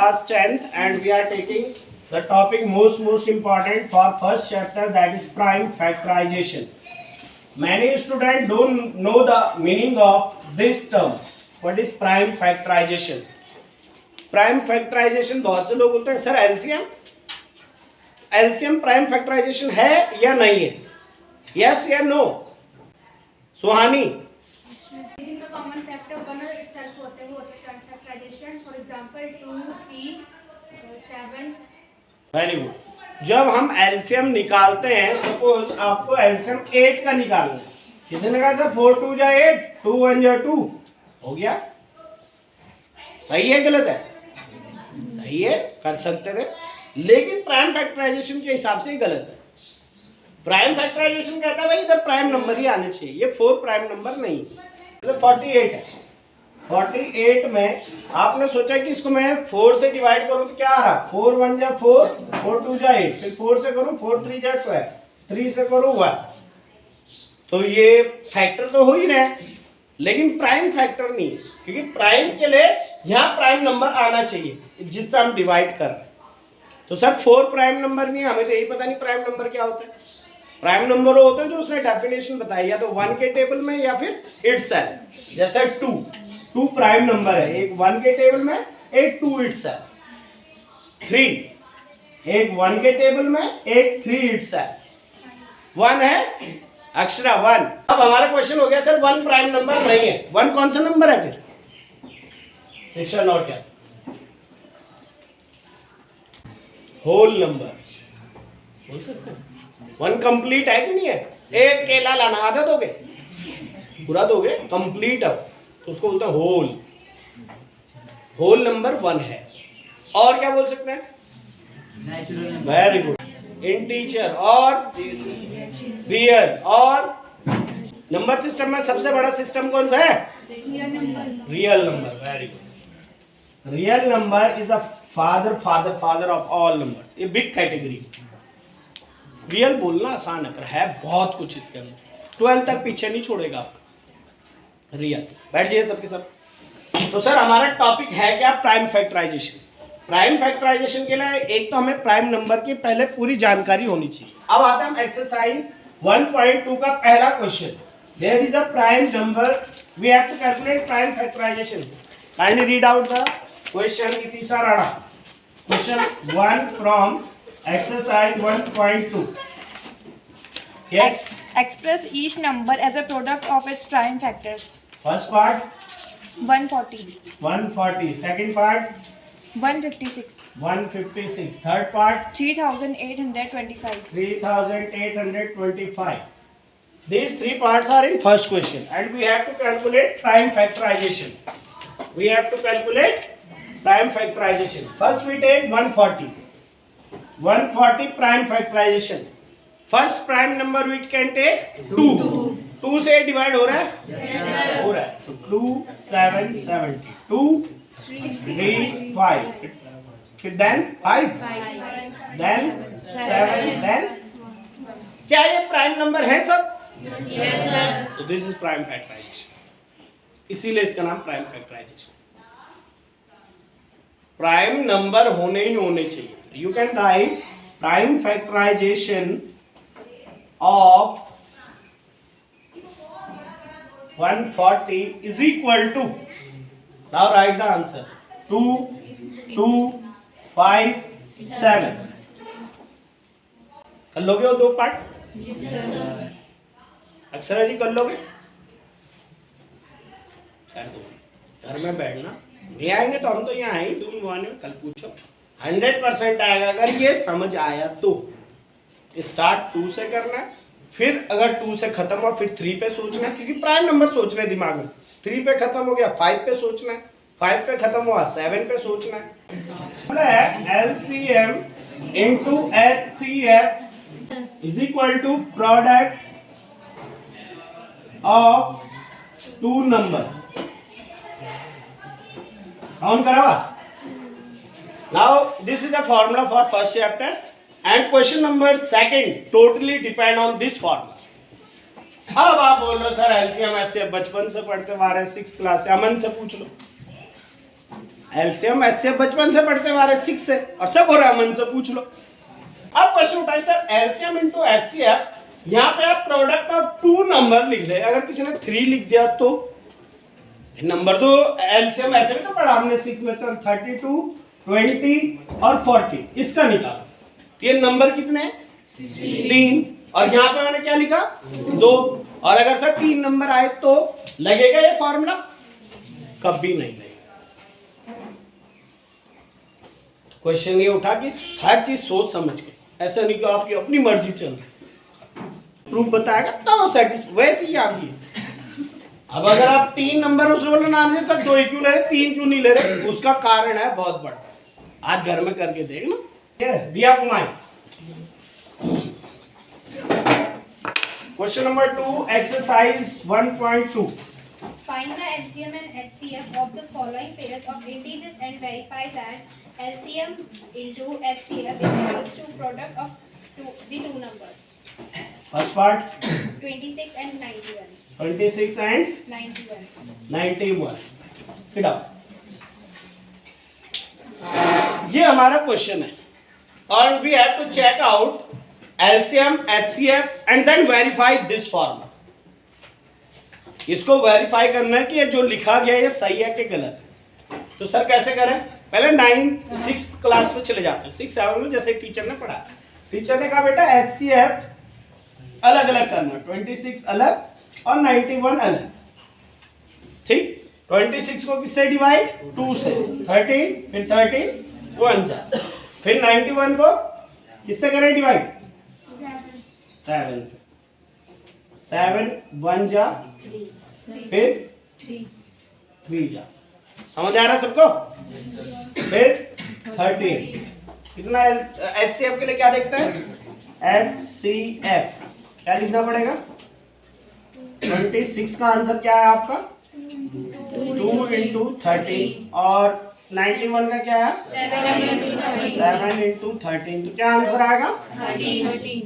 class 10th and we are taking the topic most important for first chapter, that is prime factorization. Many students don't know the meaning of this term. What is prime factorization? Prime factorization बहुत से लोग बोलते हैं sir LCM prime factorisation है या नहीं है, yes या नो? सुहानी, जिनका कॉमन फैक्टर 1 और itself होते हैं वो होते हैं prime factorization. For example 2, 3, 7. Very good. जब हम एलसीएम निकालते हैं, सपोज आपको एलसीएम 8 का निकालना है, किसी ने कहा सर 4 2 जा 8, 2 1 जा 2, हो गया. सही है गलत है? सही है, कर सकते थे, लेकिन प्राइम फैक्टराइजेशन के हिसाब से ही गलत है. प्राइम फैक्टराइजेशन कहता है भाई इधर प्राइम नंबर ही आने चाहिए, ये 4 प्राइम नंबर नहीं. मतलब 48 है, 48 में आपने सोचा कि इसको मैं 4 से डिवाइड करूं तो क्या आ रहा? 4 1 जा 4, 4 2 जा 8, फिर 4 से करूं 4 3 जा 12, 3 से करूं 1. तो ये फैक्टर तो हो ही रहा है, लेकिन प्राइम फैक्टर नहीं है, क्योंकि प्राइम के लिए यहाँ प्राइम नंबर आना चाहिए जिससे हम डिवाइड कर रहे हैं. तो सर 4 प्राइम नंबर नहीं है, हमें तो यही पता नहीं प्राइम नंबर क्या होता है. प्राइम नंबर होते हैं जो उसने डेफिनेशन बताई, या तो 1 के टेबल में या फिर इटसेल्फ. जैसे 2 प्राइम नंबर है, एक 1 के टेबल में, एक 2 इटसेल्फ. 3 एक 1 के टेबल में, एक 3 इटसेल्फ. 1 है अक्षरा 1. अब हमारा क्वेश्चन हो गया सर 1 प्राइम नंबर नहीं है. 1 कौन सा नंबर है फिर? सेक्शन नोट क्या? होल नंबर बोल सकते हैं. 1 कंप्लीट है कि नहीं है? एक केला लाना, आधा दोगे? पूरा दोगे? कंप्लीट है तो उसको बोलते हैं होल. होल नंबर 1 है. और क्या बोल सकते हैं? Very good. इंटीजर और रियल. और नंबर सिस्टम में सबसे बड़ा सिस्टम कौन सा है? Real number. Very good. Real number is the father of all numbers. ये बिग कैटेगरी. रियल बोलना आसान है पर है बहुत कुछ इसके अंदर. 12 तक पीछे नहीं छोड़ेगा रियल. बैठ जाइए सबके सब. तो सर हमारा टॉपिक है क्या? Prime factorisation. प्राइम फैक्टराइजेशन के लिए एक तो हमें प्राइम नंबर की पहले पूरी जानकारी होनी चाहिए. अब आते हैं हम एक्सरसाइज 1.2 का पहला question. There is a prime number, we have to calculate prime factorisation. Kindly read out the question. Itisha Rana. Question 1 from exercise 1.2. Yes. Express each number as a product of its prime factors. First part 140, 140, second part 156, 156, third part 3825. 3825. These 3 parts are in first question and we have to calculate prime factorization. We have to calculate prime factorization. First we take 140. 140 prime factorization. First prime number we can take 2. 2 से divide हो रहा है? Yes, हो रहा है. तो 2 7 70. 2 3 5. फिर then 5. Then 7. Then क्या ये प्राइम नंबर है सब? Yes, sir. तो दिस इज प्राइम फैक्टराइजेशन. इसीलिए इसका नाम प्राइम फैक्टराइजेशन. प्राइम नंबर होने ही होने चाहिए. You can write prime factorization of 140 is equal to, now write the answer, 2 2 5 7. कर लोगे वो 2 पार्ट? अक्षरा जी कर लोगे? कर दो. घर में बैठना. नहीं आएंगे तो हम तो यहाँ आए दूर मुआने में. कल पूछो 100% आएगा अगर ये समझ आया तो. स्टार्ट 2 से करना है, फिर अगर 2 से खत्म हुआ फिर 3 पे सोचना है, क्योंकि प्राइम नंबर सोच रहे दिमाग में. 3 पे खत्म हो गया 5 पे सोचना है, 5 पे खत्म हुआ 7 पे सोचना है. LCM into HCF is equal to product of 2 numbers. Count करा. Now this is the formula for first chapter. And question number 2 totally depend on this formula. अब आप बोल रहे हो सर एलसीएम ऐसे बचपन से पढ़ते आ रहे हैं 6th क्लास से. अमन से पूछ लो. एलसीएम एचसीएफ बचपन से पढ़ते आ रहे 6 से, और सब हो रहा है, मन से पूछ लो। अब क्वेश्चन उठाए सर एलसीएम इंटू एचसीएफ, यहाँ पे आप प्रोडक्ट ऑफ 2 नंबर लिख रहे, अगर किसी ने 3 लिख दिया तो नंबर तो एलसीएम ऐसे भी तो पढ़ा हमने 6 में, चल 32, 20 और 40, इसका निकालो। ये नंबर कितने हैं? 3, और यहाँ पे मैंने क्या लिखा? 2, और अगर सर 3 नंबर आए तो लगेगा ये फॉर्मूला? कभी नहीं लगेगा। क्वेश्चन ये उठा कि हर चीज सोच समझ के, ऐसा नहीं कि आपकी अपनी मर्जी चल प्रूफ बताएगा तब सेटिस्फाई, वैसे ही आपकी। अब अगर आप 3 नंबर उसने बोला ना दे तो 2 क्यों ले रहे, 3 क्यों नहीं ले रहे, उसका कारण है बहुत बड़ा, आज घर में करके देखना। दिया Kumar question number 2 exercise 1.2। Find the LCM and HCF of the following pairs of integers and verify that LCM into HCF is equals to product of the two numbers. First part 26 and 91. 26 and 91. 91। Sit down. ये हमारा question है और we have to check out LCM HCF and then verify this formula. इसको verify करना है कि ये जो लिखा गया ये सही है कि गलत है। तो सर कैसे करें? पहले 6th क्लास में चले जाते हैं, 6, 7 में जैसे टीचर ने पढ़ा। टीचर ने कहा बेटा एचसीएफ अलग अलग करना, 26 अलग और 91 अलग। ठीक, 26 को किससे डिवाइड? 2 से, 13, फिर 13 1 सा, फिर 91 को किससे करें डिवाइड? 7 से, 7 1 जा, फिर 3 जा। समझ आ रहा सबको? फिर 13 कितना? एचसीएफ के लिए क्या देखते हैं? एचसीएफ क्या लिखना पड़ेगा? 26 का आंसर क्या है आपका? 2 इंटू 13, और 91 का क्या है? 7 इंटू 13, तो क्या आंसर आएगा?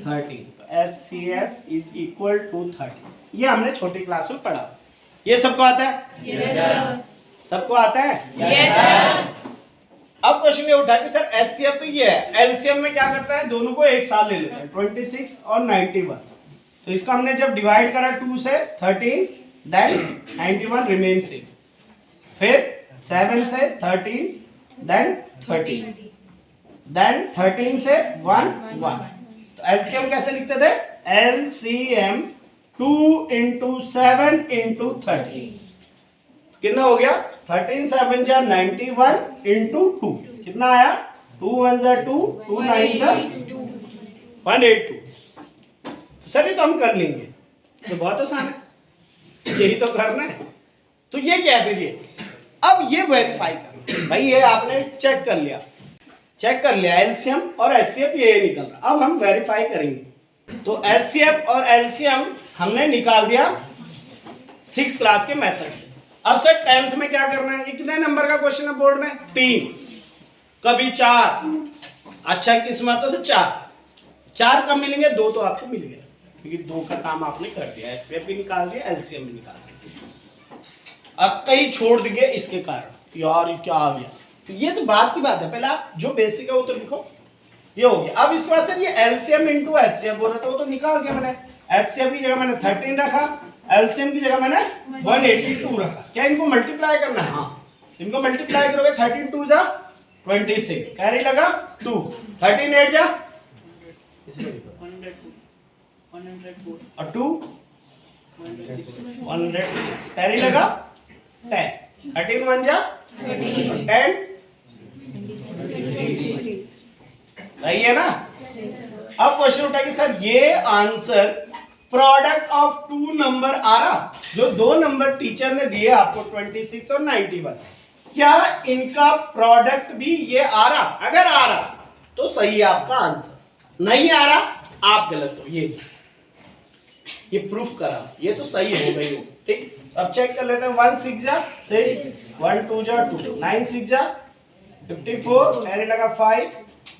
13। तो HCF इज इक्वल टू 13। ये हमने छोटी क्लास में पढ़ा। ये सबको आता है? सबको आता है? अब क्वेश्चन ये उठा कि सर HCF तो ये है, LCM में क्या करता है? दोनों को एक साथ ले लेता है, 26 और 91। तो इसका हमने जब डिवाइड करा 2 से 13, देन 91 रिमेन सेम, फिर 7 से 13, देन 13, देन 13 से 1 1। तो LCM कैसे लिखते थे? LCM 2 इंटू 7 इंटू 13 कितना हो गया? 13 7 जा 91 इंटू 2 कितना आया? 2 1 जा 2, 2 9 जा 182। सर ये तो हम कर लेंगे, तो बहुत आसान है, यही तो करना है। तो ये क्या है फिर? ये अब ये वेरीफाई करना भाई, ये आपने चेक कर लिया एलसीएम और एचसीएफ ये निकल रहा। अब हम वेरीफाई करेंगे। तो एचसीएफ और एलसीएम हमने निकाल दिया 6th क्लास के मेथड से। अब सर 10th में क्या करना है? कितने नंबर का क्वेश्चन है बोर्ड में? 3, कभी 4। अच्छा किस्मत तो 4 कब मिलेंगे? 2 तो आपको मिल गए, क्योंकि 2 का काम आपने कर दिया, एचसीएफ भी निकाल दिया, एलसीएम भी निकाल दिया। अब कहीं छोड़ दिए इसके कारण, यार ये क्या आ गया? तो ये तो बात की बात है, पहले आप जो बेसिक है वो तो लिखो। ये हो गया। अब इसके बाद सर ये एलसीएम इंटू एचसीएफ बोल रहा था, वो तो निकाल दिया मैंने। एचसीएफ की जगह मैंने 13 रखा, एलसीएम की जगह मैंने 182 रखा। क्या इनको मल्टीप्लाई करना है? हाँ, इनको मल्टीप्लाई करोगे 13 2 जा 26, कैरी लगा 2, 13 8 जा 104 और 2 106, कैरी लगा 10, 13 1 जा 10, सही है ना? अब क्वेश्चन उठा कि सर ये आंसर प्रोडक्ट ऑफ 2 नंबर आ रहा, जो 2 नंबर टीचर ने दिए आपको 26 और 91, क्या इनका प्रोडक्ट भी ये आ रहा? अगर आ रहा तो सही है आपका आंसर, नहीं आ रहा आप गलत हो। ये प्रूफ करा, ये तो सही हो गई हो। ठीक, अब चेक कर लेते हैं। 1 6 जा 6, 1 2 जा 2, 9 6 जा 54, एरे लगा 5,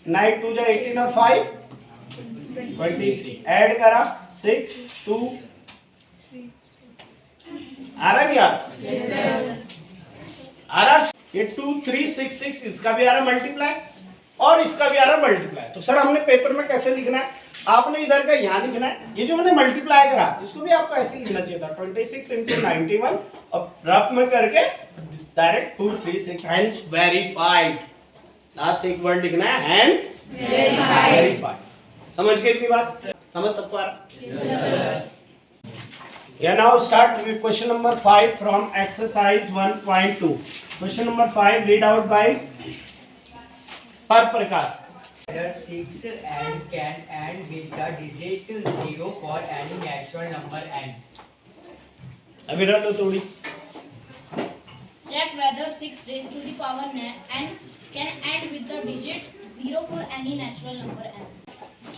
9 2 जा 18 और 5 23, ऐड करा 6 2, आ रहा क्या? आ रहा? ये 2 3 6 6 इसका भी आ रहा मल्टीप्लाई और इसका भी आ रहा मल्टीप्लाई। तो सर हमने पेपर में कैसे लिखना है, आपने इधर का यहाँ लिखना है, ये जो मैंने मल्टीप्लाई करा इसको भी आपको ऐसे लिखना चाहिए था 26 × 91 और रफ में करके डायरेक्ट 2 3 6 हैंस वेरीफाइड। लास्ट एक वर्ड लिखना है हैंस वेरीफाइड। समझ गए इतनी बात? समझ सबको आ रहा? Yeah, now start with question number 5 from exercise 1.2. Question number 5 read out by Per Prakash. Whether 6 and can end with the digit 0 for any natural number n. अभी रख लो थोड़ी। Check whether 6 raised to the power n can end with the digit 0 for any natural number n.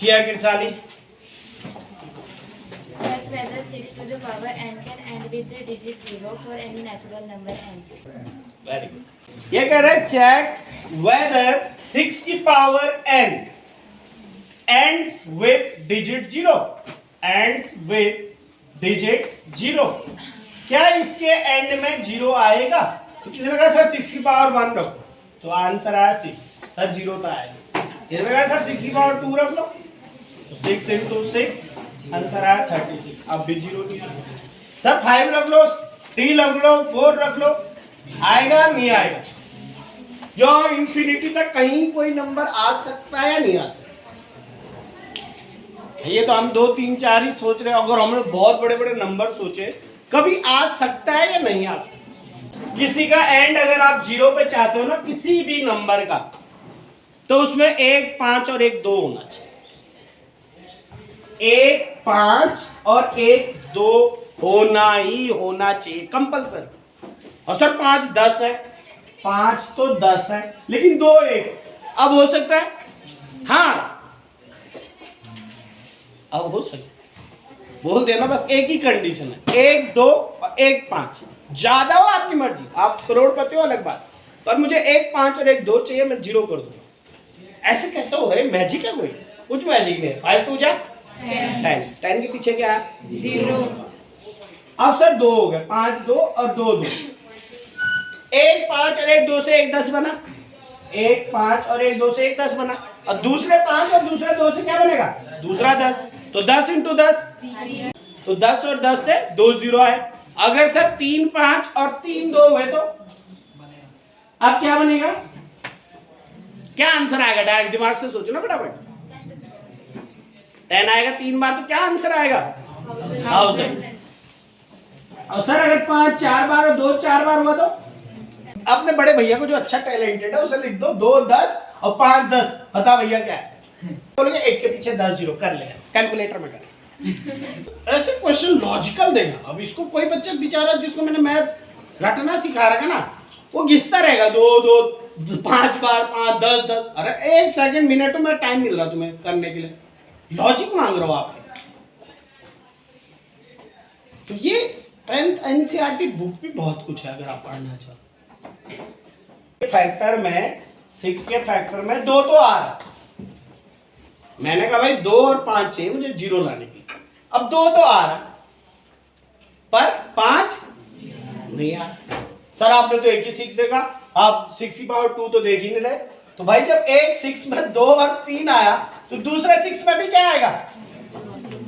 Jiya Kirsali. Check whether 6 to the power n can end with the digit 0 for any natural number n. Very good. ये कह रहा है check whether 6 की power n ends with digit 0 ends with digit 0। क्या इसके and में 0 आएगा? तो किसी ने कहा सर 6 की पावर 1 रखो, तो आंसर आया 6, सर 0 तो आएगा। किसी ने कहा सर 6 की पावर 2 रख लो, तो 6 × 6 आंसर आया 36। अब भी 0 नहीं आया। सर 5 रख लो, 3 रख लो, 4 रख लो, आएगा नहीं आएगा? जो इंफिनिटी तक कहीं कोई नंबर आ सकता है या नहीं आ सकता? ये तो हम 2 3 4 ही सोच रहे हैं। अगर हमने बहुत बड़े बड़े नंबर सोचे, कभी आ सकता है या नहीं आ सकता? किसी का एंड अगर आप 0 पे चाहते हो ना किसी भी नंबर का, तो उसमें 1 5 और 1 2 होना चाहिए। 1 5 और 1 2 होना ही होना चाहिए कंपल्सरी। और सर 5 10 है, 5 तो 10 है, लेकिन 2 1 अब हो सकता है? हाँ अब हो सकता है। बोल देना बस, एक ही कंडीशन है 1 2 और 1 5। ज्यादा हो आपकी मर्जी, आप करोड़पति हो अलग बात, पर मुझे 1 5 और 1 2 चाहिए, मैं 0 कर दूंगा। ऐसे कैसे हो रहा है? मैजिक है कोई? कुछ मैजिक नहीं। 5 2 जा 10, 10 के पीछे क्या है? 0। अब सर 2 हो गए, 5 2 और 2 2। 1 5 और 1 2 से 1 10 बना, 1 5 और 1 2 से 1 10 बना, और दूसरे 5 और दूसरे 2 से क्या बनेगा? दूसरा 10, तो 10 × 10, तो 10 और 10 से 2 0 है। अगर सर 3 5 और 3 2 हुए तो अब क्या बनेगा? क्या आंसर आएगा? डायरेक्ट दिमाग से सोचो ना फटाफट। 10 आएगा 3 बार तो क्या आंसर आएगा? 1000। और सर अगर 5 4 बार और 2 4 बार हुआ तो? अपने बड़े भैया को जो अच्छा टैलेंटेड है उसे लिख दो 2 10 और 5 10। बता भैया क्या है? बोलोगे 1 के पीछे 10 0 कर लेगा, कैलकुलेटर में कर। ऐसे क्वेश्चन लॉजिकल देगा। अब इसको कोई बच्चा बेचारा जिसको मैंने मैथ्स रटना सिखा रखा ना, वो घिसता रहेगा 2 2 5 बार 5 10 10। अरे 1 सेकंड मिनट में टाइम मिल रहा तुम्हें करने के लिए, लॉजिक मांग रहे हो आप। तो ये 10th एनसीईआरटी बुक भी बहुत कुछ है अगर आप पढ़ना चाहो। फैक्टर में 6 के फैक्टर में 2 तो आ रहा, मैंने कहा भाई 2 और 5 चाहिए मुझे 0 लाने की। अब 2 तो आ रहा पर 5 नहीं आ रहा। सर आपने तो एक ही 6 देखा, आप 6 की पावर 2 तो देख ही नहीं रहे। तो भाई जब एक 6 में 2 और 3 आया तो दूसरे 6 में भी क्या आएगा?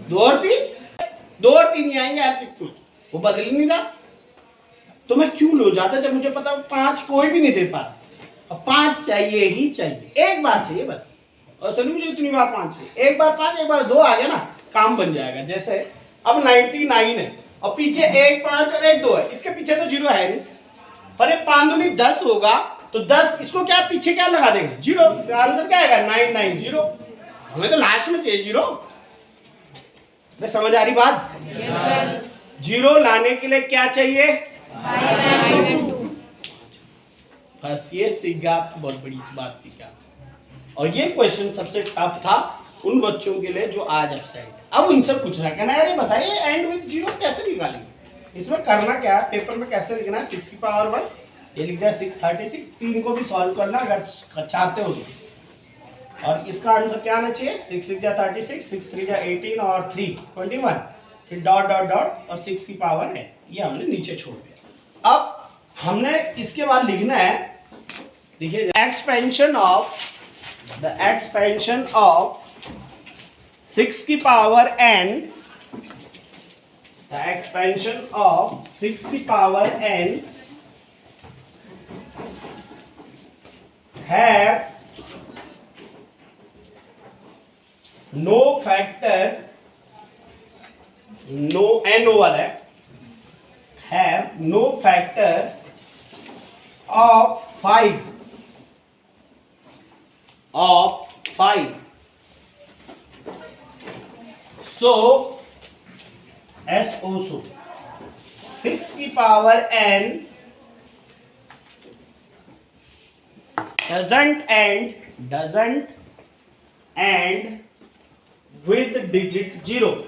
2 और 3 ही आएंगे यार 6 में, वो बदल ही नहीं रहा। तो मैं क्यों लो जाता जब मुझे पता 5 कोई भी नहीं दे पा रहा। अब 5 चाहिए ही चाहिए, एक बार चाहिए बस। और सर मुझे इतनी बार 5 चाहिए, एक बार 5 एक बार 2 आ गया ना, काम बन जाएगा। जैसे अब 99 है और पीछे 1 5 और 1 2 है, इसके पीछे तो 0 है नहीं, पर ये 5 दूनी 10 होगा तो 10 इसको क्या पीछे क्या लगा देंगे? 0। तो आंसर क्या आएगा? 990। हमें तो लास्ट में चाहिए 0। मैं समझ आ रही बात? yes, 0 लाने के लिए क्या चाहिए? 5 बस ये सीख गया, आप बहुत बड़ी बात सीखा। और ये क्वेश्चन सबसे टफ था उन बच्चों के लिए जो आज अपसेंट। अब उनसे पूछना कहना यार ये बताइए एंड विद 0 कैसे निकालेंगे? इसमें करना क्या है, पेपर में कैसे लिखना है? 6 की पावर 1 ये लिख दिया 6 36। 3 को भी सॉल्व करना अगर चाहते हो तो। और इसका आंसर क्या आना चाहिए? 6 6 जा 36, 6 3 जा 18 और 3 21, फिर डॉट डॉट डॉट और 6 की पावर है, ये हमने नीचे छोड़ दिया। अब हमने इसके बाद लिखना है देखिए एक्सपेंशन ऑफ 6 की power n, the expansion of 6 की power n have no factor, no n over है, have no factor of 5 so SO2 6 की power n doesn't end with digit 0.